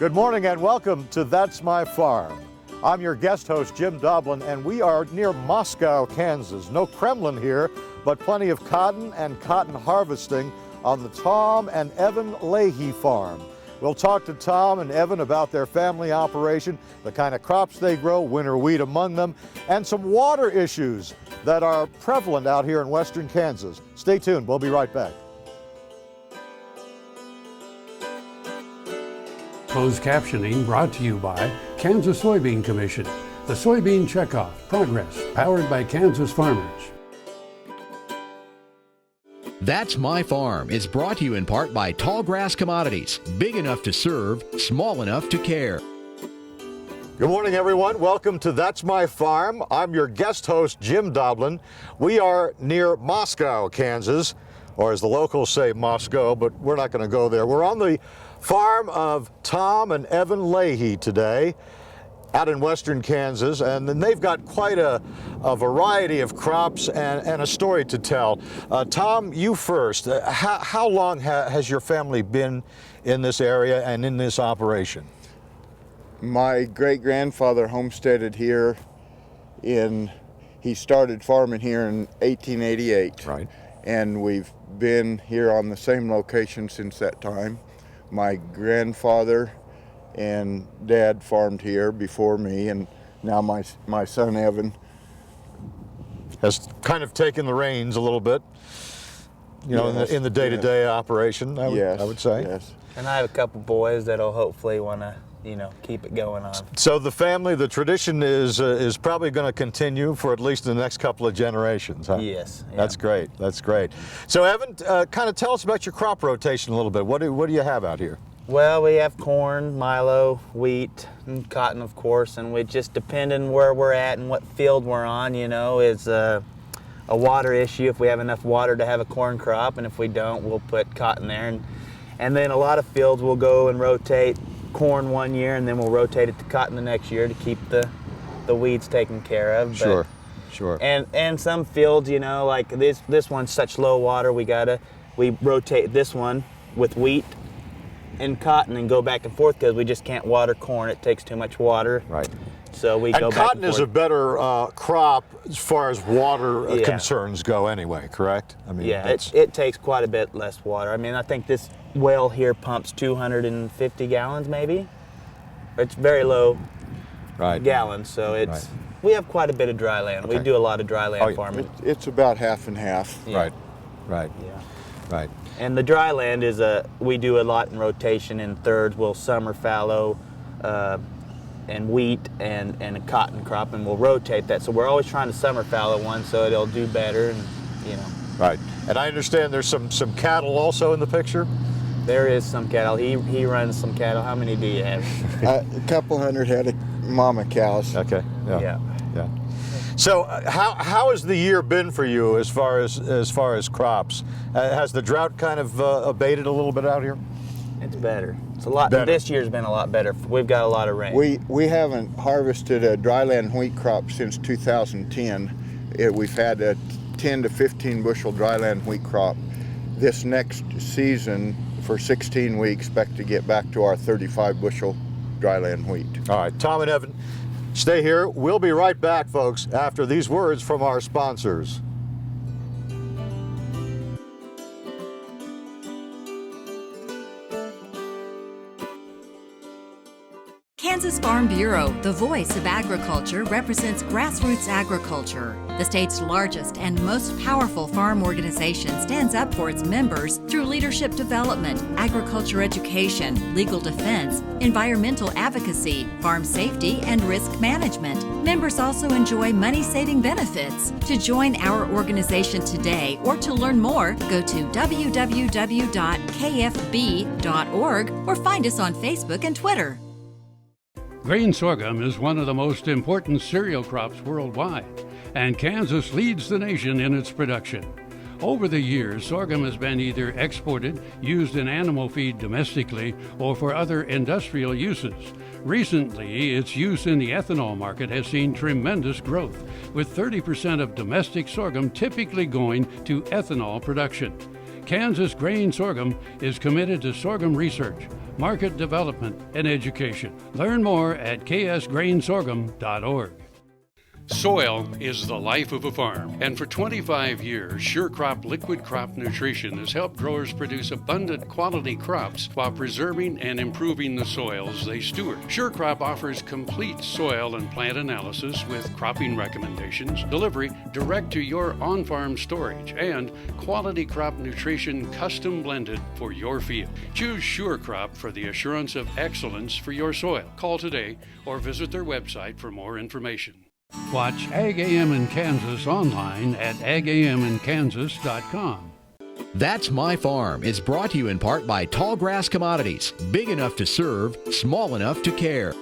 Good morning and welcome to That's My Farm. I'm your guest host, Jim Doblin, and we are near Moscow, Kansas. No Kremlin here, but plenty of cotton and cotton harvesting on the Tom and Evan Lahey farm. We'll talk to Tom and Evan about their family operation, the kind of crops they grow, winter wheat among them, and some water issues that are prevalent out here in western Kansas. Stay tuned, we'll be right back. Closed captioning brought to you by Kansas Soybean Commission. The Soybean Checkoff Progress, powered by Kansas farmers. That's My Farm is brought to you in part by Tallgrass Commodities. Big enough to serve, small enough to care. Good morning, everyone. Welcome to That's My Farm. I'm your guest host, Jim Doblin. We are near Moscow, Kansas, or as the locals say, Moscow, but we're not going to go there. We're on the farm of Tom and Evan Lahey today out in western Kansas, and then they've got quite a variety of crops and a story to tell. Tom, you first. How long has your family been in this area and in this operation? My great-grandfather homesteaded here he started farming here in 1888. Right. And we've been here on the same location since that time. My grandfather and dad farmed here before me, and now my son Evan has kind of taken the reins a little bit, you know, yes, in the day-to-day operation, I would say. Yes. And I have a couple boys that'll hopefully want to, keep it going on. So the tradition is probably going to continue for at least the next couple of generations, huh? Yes. Yeah. That's great. That's great. So Evan, kind of tell us about your crop rotation a little bit. What do you have out here? Well, we have corn, Milo, wheat, and cotton, of course, and we just depending where we're at and what field we're on, is a water issue. If we have enough water to have a corn crop, and if we don't, we'll put cotton there. And then a lot of fields we'll go and rotate corn one year, and then we'll rotate it to cotton the next year to keep the weeds taken care of. Sure. And some fields, like this one's such low water, we rotate this one with wheat and cotton and go back and forth because we just can't water corn. It takes too much water. Right. So we go back and forth. And cotton is a better crop as far as water concerns go anyway, correct? I mean, it takes quite a bit less water. I mean, I think this well here pumps 250 gallons maybe. It's very low gallons, so we have quite a bit of dry land. Okay. We do a lot of dry land farming. It's about half and half. Yeah. Right. Yeah. Right. And the dry land we do a lot in rotation in thirds. We'll summer fallow and wheat and a cotton crop, and we'll rotate that. So we're always trying to summer fallow one so it'll do better, and Right. And I understand there's some cattle also in the picture? There is some cattle. He runs some cattle. How many do you have? A couple hundred head of mama cows. Okay. Yeah. So how has the year been for you as far as crops? Has the drought kind of abated a little bit out here? It's better. It's a lot better. This year's been a lot better. We've got a lot of rain. We haven't harvested a dryland wheat crop since 2010. We've had a 10 to 15 bushel dryland wheat crop. This next season, for 16, we expect to get back to our 35 bushel dryland wheat. All right, Tom and Evan, stay here. We'll be right back, folks, after these words from our sponsors. Kansas Farm Bureau, the voice of agriculture, represents grassroots agriculture. The state's largest and most powerful farm organization stands up for its members through leadership development, agriculture education, legal defense, environmental advocacy, farm safety, and risk management. Members also enjoy money-saving benefits. To join our organization today or to learn more, go to www.kfb.org or find us on Facebook and Twitter. Grain sorghum is one of the most important cereal crops worldwide, and Kansas leads the nation in its production. Over the years, sorghum has been either exported, used in animal feed domestically, or for other industrial uses. Recently, its use in the ethanol market has seen tremendous growth, with 30% of domestic sorghum typically going to ethanol production. Kansas Grain Sorghum is committed to sorghum research, market development, and education. Learn more at ksgrainsorghum.org. Soil is the life of a farm, and for 25 years, SureCrop Liquid Crop Nutrition has helped growers produce abundant quality crops while preserving and improving the soils they steward. SureCrop offers complete soil and plant analysis with cropping recommendations, delivery direct to your on-farm storage, and quality crop nutrition custom blended for your field. Choose SureCrop for the assurance of excellence for your soil. Call today or visit their website for more information. Watch Ag AM in Kansas online at agaminkansas.com. That's My Farm is brought to you in part by Tallgrass Commodities. Big enough to serve, small enough to care.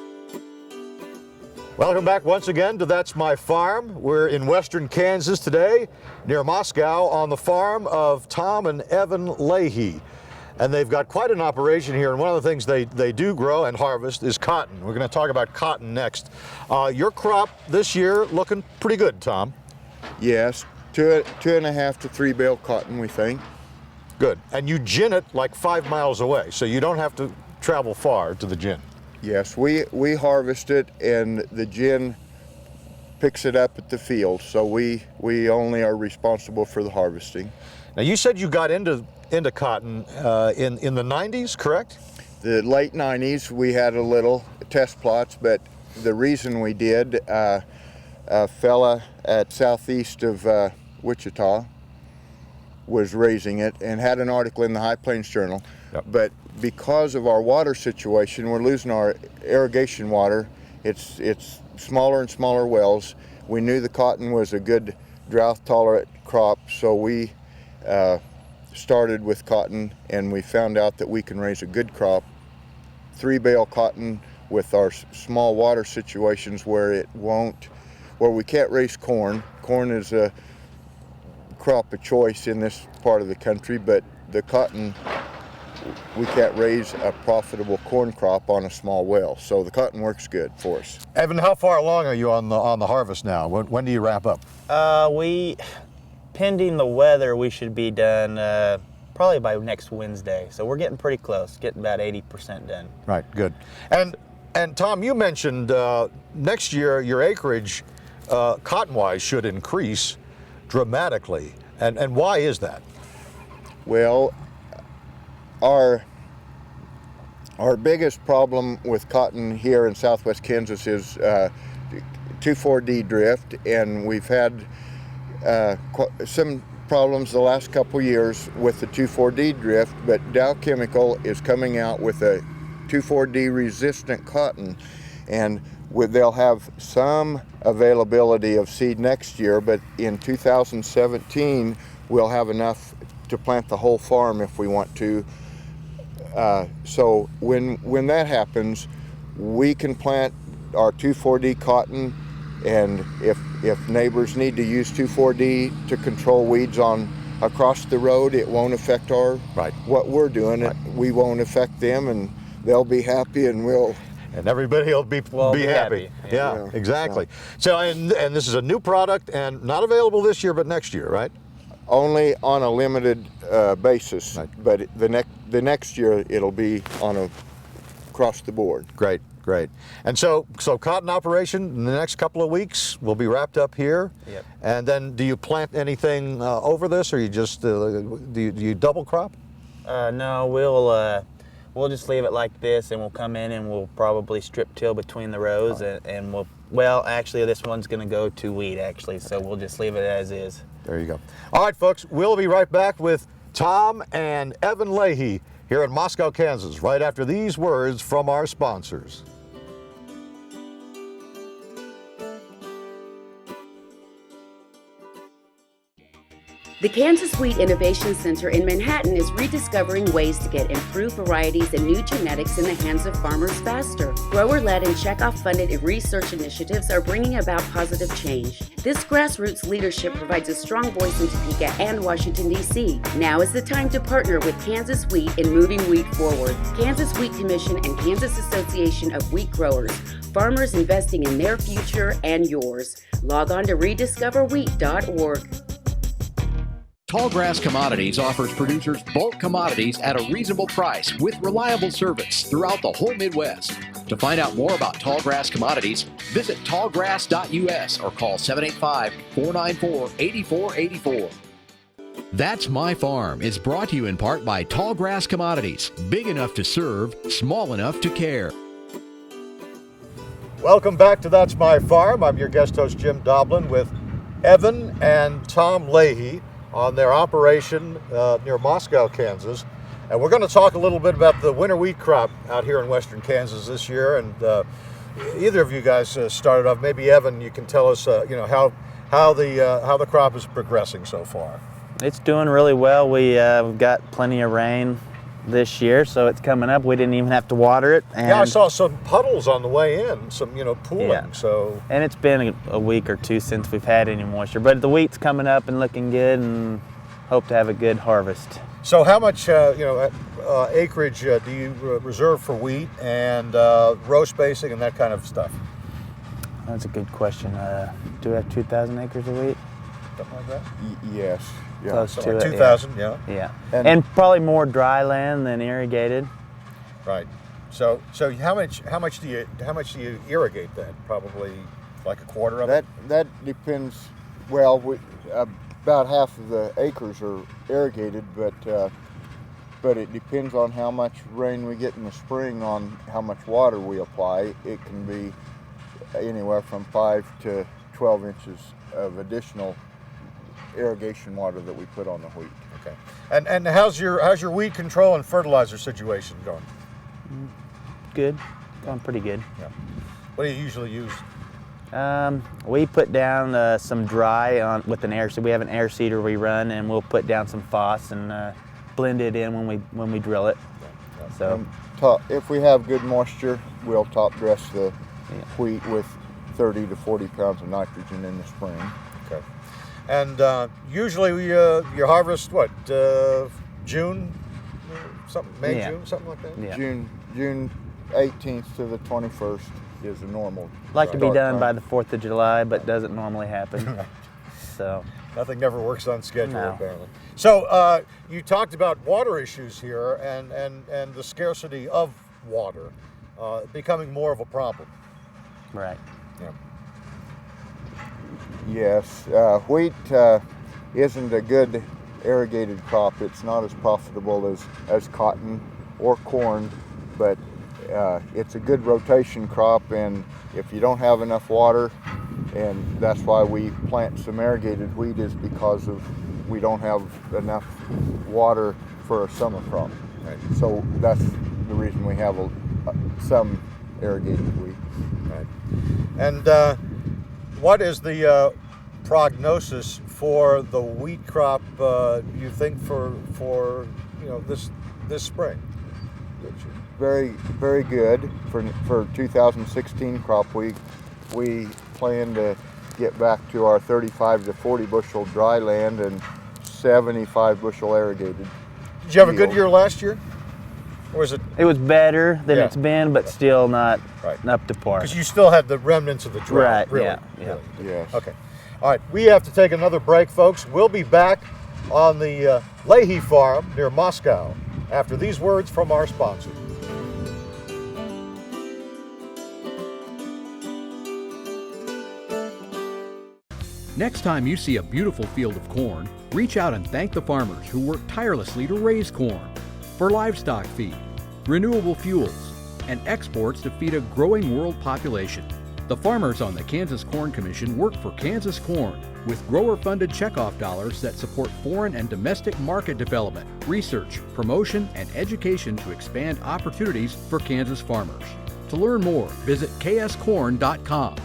Welcome back once again to That's My Farm. We're in western Kansas today, near Moscow, on the farm of Tom and Evan Lahey. And they've got quite an operation here, and one of the things they do grow and harvest is cotton. We're going to talk about cotton next. Your crop this year looking pretty good, Tom. Yes, 2.5 to 3 bale cotton, we think. Good. And you gin it like 5 miles away, so you don't have to travel far to the gin. Yes, we harvest it, and the gin picks it up at the field, so we only are responsible for the harvesting. Now, you said you got into cotton in the 90s, correct? The late 90s, we had a little test plots, but the reason we did, a fella at southeast of Wichita was raising it and had an article in the High Plains Journal. Yep. But because of our water situation, we're losing our irrigation water. It's smaller and smaller wells. We knew the cotton was a good drought-tolerant crop, so we started with cotton, and we found out that we can raise a good crop, 3 bale cotton, with our small water situations where we can't raise corn. Corn is a crop of choice in this part of the country, but the cotton, we can't raise a profitable corn crop on a small well. So the cotton works good for us. Evan, how far along are you on the harvest now? When do you wrap up? Pending the weather, we should be done probably by next Wednesday. So we're getting pretty close, getting about 80% done. Right, good. And Tom, you mentioned next year your acreage, cotton-wise, should increase dramatically. And why is that? Well, our biggest problem with cotton here in southwest Kansas is 2,4-D drift, and we've had some problems the last couple years with the 2,4-D drift, but Dow Chemical is coming out with a 2,4-D resistant cotton, and they'll have some availability of seed next year, but in 2017 we'll have enough to plant the whole farm if we want to. So when that happens, we can plant our 2,4-D cotton, and if neighbors need to use 2,4-D to control weeds across the road, it won't affect what we're doing. Right. We won't affect them, and they'll be happy, and and everybody will be happy. Yeah, exactly. So and this is a new product and not available this year, but next year, right? only on a limited basis. Right. But the next year it'll be on across the board. Great. Great. And so cotton operation in the next couple of weeks will be wrapped up here. Yep. And then do you plant anything over this, or you just do you double crop? No, we'll just leave it like this, and we'll come in and we'll probably strip till between the rows, and well, actually this one's going to go to wheat actually, so we'll just leave it as is. There you go. All right, folks, we'll be right back with Tom and Evan Lahey here in Moscow, Kansas, right after these words from our sponsors. The Kansas Wheat Innovation Center in Manhattan is rediscovering ways to get improved varieties and new genetics in the hands of farmers faster. Grower-led and checkoff-funded research initiatives are bringing about positive change. This grassroots leadership provides a strong voice in Topeka and Washington, D.C. Now is the time to partner with Kansas Wheat in moving wheat forward. Kansas Wheat Commission and Kansas Association of Wheat Growers. Farmers investing in their future and yours. Log on to rediscoverwheat.org. Tallgrass Commodities offers producers bulk commodities at a reasonable price with reliable service throughout the whole Midwest. To find out more about Tallgrass Commodities, visit tallgrass.us or call 785-494-8484. That's My Farm is brought to you in part by Tallgrass Commodities, big enough to serve, small enough to care. Welcome back to That's My Farm. I'm your guest host, Jim Doblin, with Evan and Tom Lahey on their operation near Moscow, Kansas. And we're going to talk a little bit about the winter wheat crop out here in western Kansas this year. And either of you guys started off. Maybe Evan, you can tell us, how the crop is progressing so far. It's doing really well. We've got plenty of rain this year, so it's coming up. We didn't even have to water it. And yeah, I saw some puddles on the way in, some pooling. Yeah. So. And it's been a week or two since we've had any moisture, but the wheat's coming up and looking good, and hope to have a good harvest. So how much acreage do you reserve for wheat and row spacing and that kind of stuff? That's a good question. Do we have 2,000 acres of wheat? Something like that? Yes. Yeah. Close So to like it, 2,000, yeah. Yeah. And- probably more dry land than irrigated. Right. So how much do you irrigate that? Probably like a quarter of it? That depends. Well, about half of the acres are irrigated, but it depends on how much rain we get in the spring on how much water we apply. It can be anywhere from 5 to 12 inches of additional irrigation water that we put on the wheat. Okay. And how's your weed control and fertilizer situation going? Good. Going pretty good. Yeah. What do you usually use? We put down some dry with an air seeder. We have an air seeder we run, and we'll put down some phos and blend it in when we drill it. Yeah. So If we have good moisture, we'll top dress the wheat with 30 to 40 pounds of nitrogen in the spring. Okay. And usually you harvest what, June, May, Yeah. June, something like that? yeah. June 18th to the 21st is a normal. Like to be start done time. by the 4th of July, but doesn't normally happen. So Nothing never works on schedule, No. apparently. So you talked about water issues here and the scarcity of water becoming more of a problem. right. Yeah. Yes, wheat isn't a good irrigated crop. It's not as profitable as cotton or corn, but it's a good rotation crop, and if you don't have enough water, and that's why we plant some irrigated wheat, is because we don't have enough water for a summer crop. Right. So that's the reason we have some irrigated wheat. Right. And what is the prognosis for the wheat crop? You think for this spring? Very, very good for 2016 crop. We plan to get back to our 35 to 40 bushel dry land and 75 bushel irrigated. Did you have a good yield. year last year? Or is it? It was better than Yeah. it's been, but still not Right. up to par. Because you still had the remnants of the drought. Right, Really, yeah. really. Yes. Okay. All right. We have to take another break, folks. We'll be back on the Leahy farm near Moscow after these words from our sponsor. Next time you see a beautiful field of corn, reach out and thank the farmers who work tirelessly to raise corn for livestock feed, renewable fuels, and exports to feed a growing world population. The farmers on the Kansas Corn Commission work for Kansas Corn with grower-funded checkoff dollars that support foreign and domestic market development, research, promotion, and education to expand opportunities for Kansas farmers. To learn more, visit kscorn.com.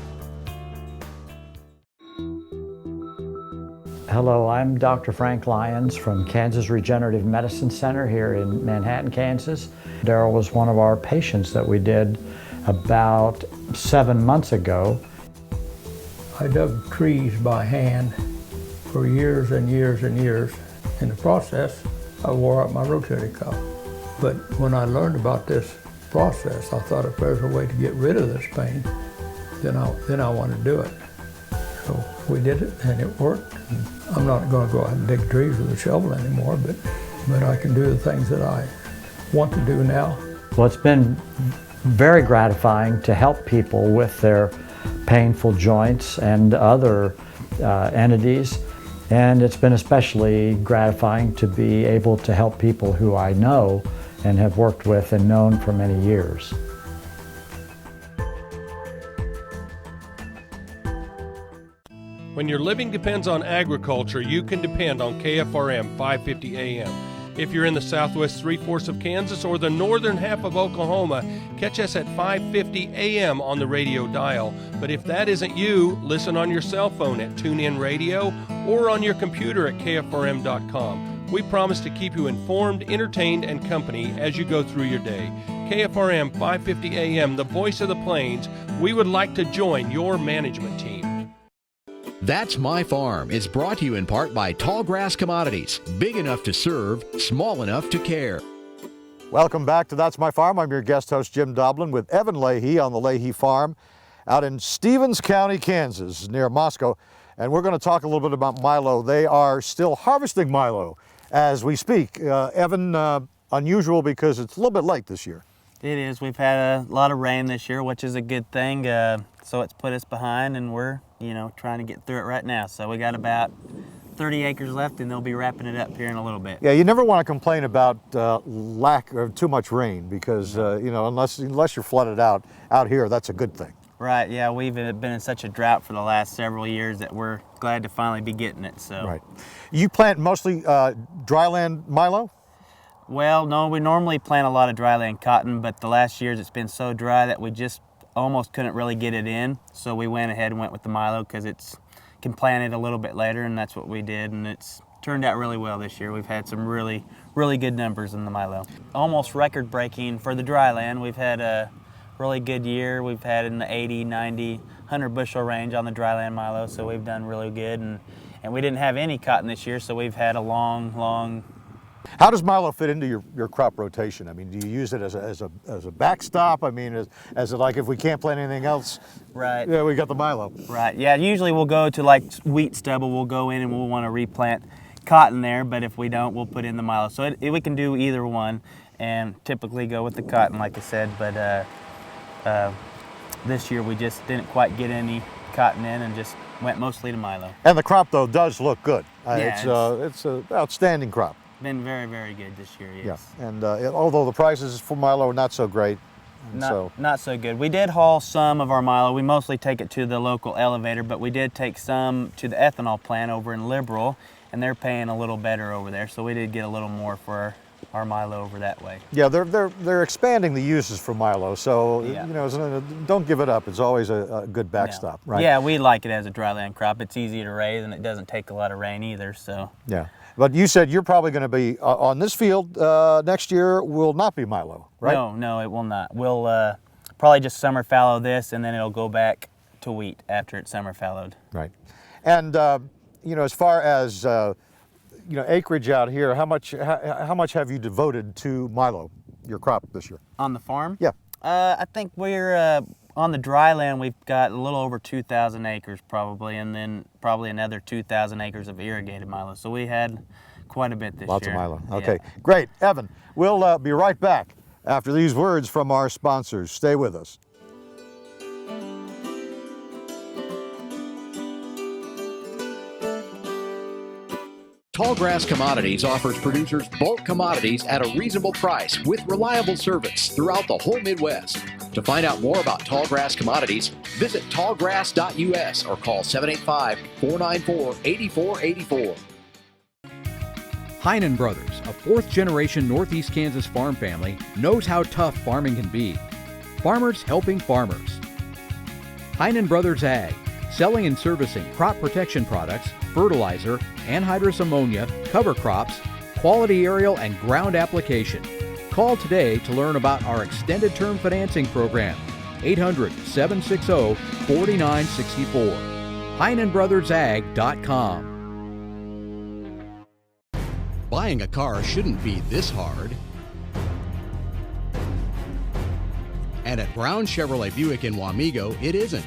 Hello, I'm Dr. Frank Lyons from Kansas Regenerative Medicine Center here in Manhattan, Kansas. Daryl was one of our patients that we did about 7 months ago. I dug trees by hand for years and years and years. In the process, I wore out my rotating cuff. But when I learned about this process, I thought if there's a way to get rid of this pain, then I want to do it. So we did it, and it worked. And I'm not going to go out and dig trees with a shovel anymore, but I can do the things that I want to do now. Well, it's been very gratifying to help people with their painful joints and other entities. And it's been especially gratifying to be able to help people who I know and have worked with and known for many years. When your living depends on agriculture, you can depend on KFRM 550 AM. If you're in the southwest three-fourths of Kansas or the northern half of Oklahoma, catch us at 550 AM on the radio dial. But if that isn't you, listen on your cell phone at TuneIn Radio or on your computer at KFRM.com. We promise to keep you informed, entertained, and company as you go through your day. KFRM 550 AM, the voice of the plains. We would like to join your management team. That's My Farm is brought to you in part by Tallgrass Commodities. Big enough to serve, small enough to care. Welcome back to That's My Farm. I'm your guest host, Jim Doblin, with Evan Lahey on the Leahy Farm out in Stevens County, Kansas, near Moscow. And we're going to talk a little bit about Milo. They are still harvesting Milo as we speak. Evan, unusual because it's a little bit late this year. It is. We've had a lot of rain this year, which is a good thing. So it's put us behind, and we're, trying to get through it right now. So we got about 30 acres left, and they'll be wrapping it up here in a little bit. Yeah, you never want to complain about lack of too much rain because, unless you're flooded out here, that's a good thing. Right, yeah, we've been in such a drought for the last several years that we're glad to finally be getting it. So. Right. You plant mostly dryland Milo? Well, no, we normally plant a lot of dryland cotton, but the last years it's been so dry that we just almost couldn't really get it in. So we went ahead and went with the Milo because it's can plant it a little bit later, and that's what we did, and it's turned out really well this year. We've had some really, really good numbers in the Milo. Almost record-breaking for the dryland. We've had a really good year. We've had in the 80, 90, 100 bushel range on the dryland Milo, so we've done really good. And we didn't have any cotton this year, so we've had a long. How does Milo fit into your crop rotation? I mean, do you use it as a backstop? I mean, as like if we can't plant anything else, right? Yeah, we got the Milo. Right. Yeah. Usually we'll go to like wheat stubble. We'll go in and we'll want to replant cotton there, but if we don't, we'll put in the Milo. So we can do either one, and typically go with the cotton, like I said. But this year we just didn't quite get any cotton in, and just went mostly to Milo. And the crop though does look good. Yeah, it's an outstanding crop. Been very, very good this year, yes. Yeah, and although the prices for Milo are not so great. Not so good. We did haul some of our Milo. We mostly take it to the local elevator, but we did take some to the ethanol plant over in Liberal, and they're paying a little better over there, so we did get a little more for our Milo over that way. Yeah, they're expanding the uses for Milo, so yeah. Don't give it up. It's always a good backstop, right? Yeah, we like it as a dryland crop. It's easy to raise, and it doesn't take a lot of rain either. So yeah. But you said you're probably going to be on this field next year. Will not be Milo, right? No, it will not. We'll probably just summer fallow this, and then it'll go back to wheat after it's summer fallowed. Right. And as far as acreage out here, how much have you devoted to Milo, your crop this year? On the farm? Yeah. I think we're on the dry land. We've got a little over 2,000 acres probably, and then probably another 2,000 acres of irrigated Milo. So we had quite a bit this Lots year. of Milo. Okay, Yeah. Great. Evan, we'll be right back after these words from our sponsors. Stay with us. Tallgrass Commodities offers producers bulk commodities at a reasonable price with reliable service throughout the whole Midwest. To find out more about Tallgrass Commodities, visit tallgrass.us or call 785-494-8484. Heinen Brothers, a fourth-generation Northeast Kansas farm family, knows how tough farming can be. Farmers helping farmers. Heinen Brothers Ag, selling and servicing crop protection products, fertilizer, anhydrous ammonia, cover crops, quality aerial and ground application. Call today to learn about our extended term financing program, 800-760-4964. HeinenBrothersAg.com. Buying a car shouldn't be this hard. And at Brown Chevrolet Buick in Wamego, it isn't.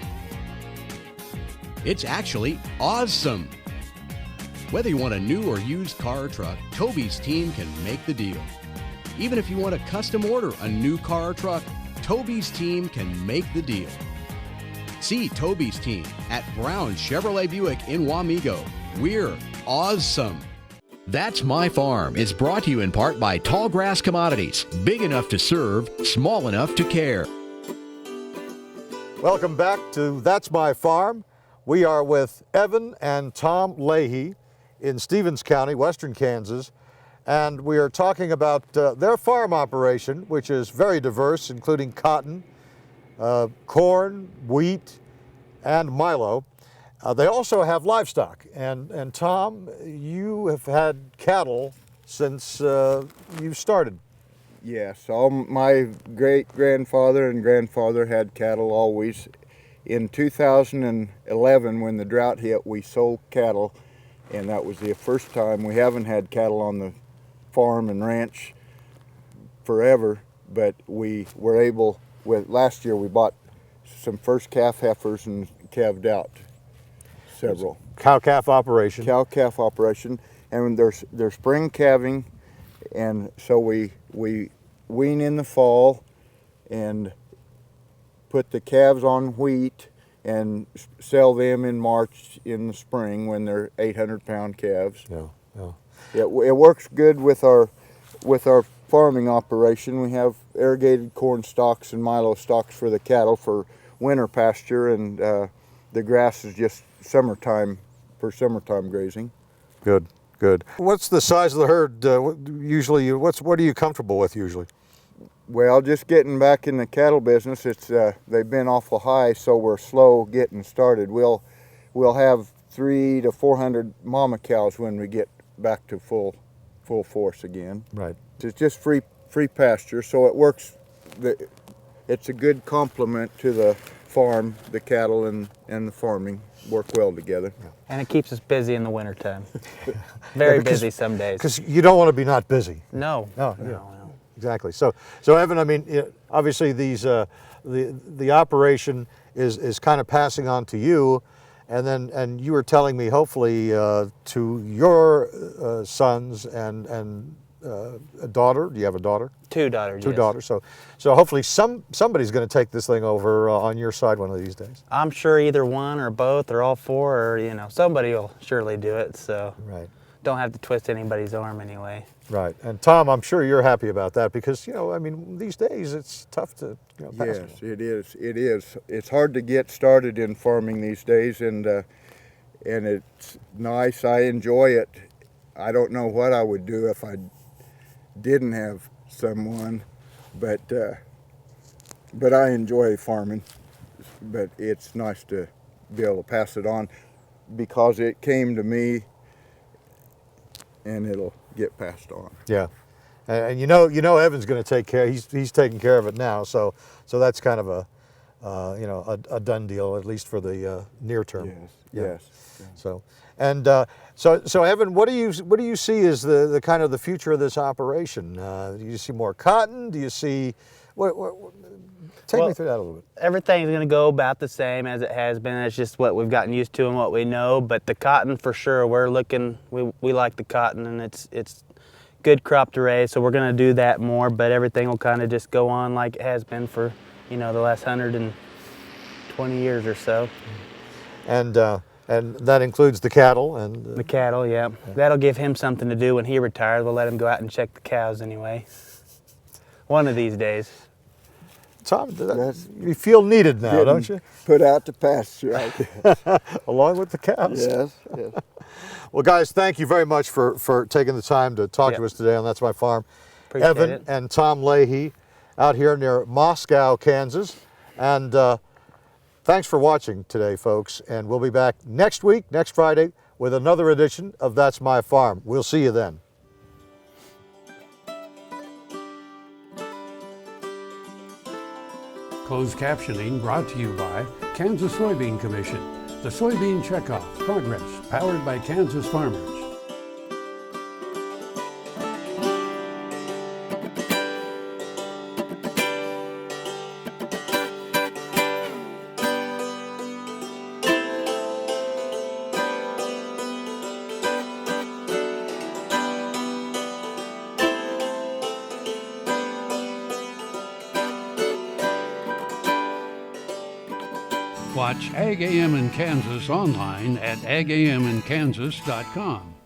It's actually awesome. Whether you want a new or used car or truck, Toby's team can make the deal. Even if you want to custom order a new car or truck, Toby's team can make the deal. See Toby's team at Brown Chevrolet Buick in Wamego. We're awesome. That's My Farm is brought to you in part by Tallgrass Commodities. Big enough to serve, small enough to care. Welcome back to That's My Farm. We are with Evan and Tom Lahey in Stevens County, western Kansas, and we are talking about their farm operation, which is very diverse, including cotton, corn, wheat, and Milo. They also have livestock, and Tom, you have had cattle since you started. Yes, all my great-grandfather and grandfather had cattle always. In 2011, when the drought hit, we sold cattle, and that was the first time. We haven't had cattle on the farm and ranch forever, but we were able, last year we bought some first calf heifers and calved out several. Cow-calf operation. Cow-calf operation, and they're spring calving, and so we wean in the fall and put the calves on wheat and sell them in March in the spring when they're 800-pound calves. Yeah. It works good with our farming operation. We have irrigated corn stalks and Milo stalks for the cattle for winter pasture, and the grass is just summertime for summertime grazing. Good. What's the size of the herd usually? What are you comfortable with usually? Well, just getting back in the cattle business, it's they've been awful high, so we're slow getting started. We'll have 300 to 400 mama cows when we get back to full force again. Right. It's just free pasture, so it works. It's a good complement to the farm. The cattle and the farming work well together. And it keeps us busy in the wintertime. Very busy some days. Because you don't want to be not busy. No. Exactly. So Evan, I mean, obviously these the operation is kind of passing on to you, and you were telling me hopefully to your sons and a daughter. Do you have a daughter? Two daughters. Two yes. daughters. So hopefully somebody's going to take this thing over on your side one of these days. I'm sure either one or both or all four, or somebody will surely do it. So right. Don't have to twist anybody's arm anyway. Right. And Tom, I'm sure you're happy about that because, I mean, these days it's tough to, pass. Yes, it is. It's hard to get started in farming these days, and it's nice. I enjoy it. I don't know what I would do if I didn't have someone, but I enjoy farming. But it's nice to be able to pass it on because it came to me, and it'll get passed on. Yeah, and Evan's going to take care. He's taking care of it now, so that's kind of a done deal, at least for the near term. Yes. So so Evan, what do you see as the kind of the future of this operation? Do you see more cotton? Do you see take me through that a little bit. Everything's going to go about the same as it has been. It's just what we've gotten used to and what we know. But the cotton, for sure, we like the cotton, and it's good crop to raise. So we're going to do that more. But everything will kind of just go on like it has been for the last 120 years or so. And that includes the cattle and the cattle, yeah. That'll give him something to do when he retires. We'll let him go out and check the cows anyway. One of these days. Tom, you feel needed now, don't you? Put out to pasture, right? Along with the cows. Yes. Well, guys, thank you very much for taking the time to talk to us today on That's My Farm. Appreciate Evan it. and Tom Lahey out here near Moscow, Kansas. And thanks for watching today, folks. And we'll be back next week, next Friday, with another edition of That's My Farm. We'll see you then. Closed captioning brought to you by Kansas Soybean Commission. The Soybean Checkoff Progress, powered by Kansas farmers. Watch Ag AM in Kansas online at agaminkansas.com.